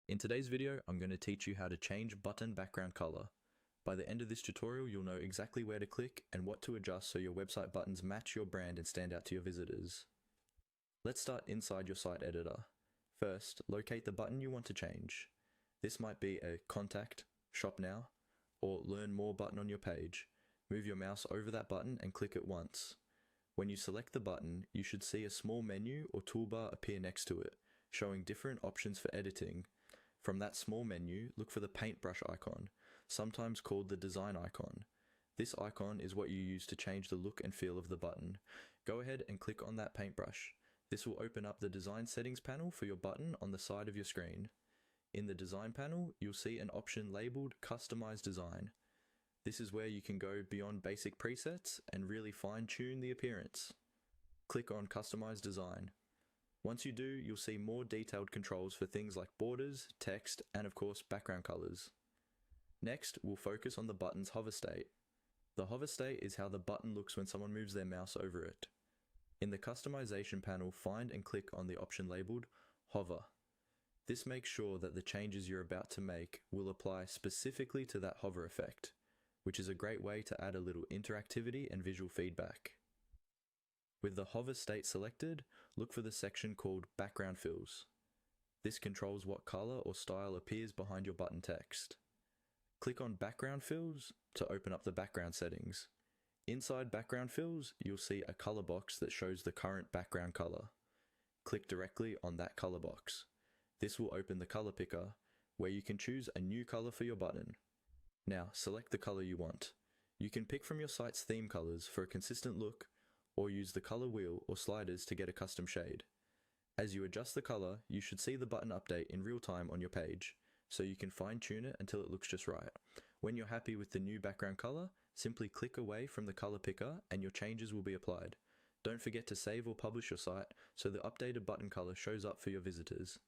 In today's video, I'm going to teach you how to change button background color. By the end of this tutorial, you'll know exactly where to click and what to adjust so your website buttons match your brand and stand out to your visitors. Let's start inside your site editor. First, locate the button you want to change. This might be a Contact, Shop Now, or Learn More button on your page. Move your mouse over that button and click it once. When you select the button, you should see a small menu or toolbar appear next to it, showing different options for editing. From that small menu, look for the paintbrush icon, sometimes called the design icon. This icon is what you use to change the look and feel of the button. Go ahead and click on that paintbrush. This will open up the design settings panel for your button on the side of your screen. In the design panel, you'll see an option labeled Customize Design. This is where you can go beyond basic presets and really fine-tune the appearance. Click on Customize Design. Once you do, you'll see more detailed controls for things like borders, text, and of course background colors. Next, we'll focus on the button's hover state. The hover state is how the button looks when someone moves their mouse over it. In the customization panel, find and click on the option labeled Hover. This makes sure that the changes you're about to make will apply specifically to that hover effect, which is a great way to add a little interactivity and visual feedback. With the hover state selected, look for the section called Background Fills. This controls what color or style appears behind your button text. Click on Background Fills to open up the background settings. Inside Background Fills, you'll see a color box that shows the current background color. Click directly on that color box. This will open the color picker, where you can choose a new color for your button. Now, select the color you want. You can pick from your site's theme colors for a consistent look, or use the color wheel or sliders to get a custom shade. As you adjust the color, you should see the button update in real time on your page, so you can fine-tune it until it looks just right. When you're happy with the new background color, simply click away from the color picker and your changes will be applied. Don't forget to save or publish your site so the updated button color shows up for your visitors.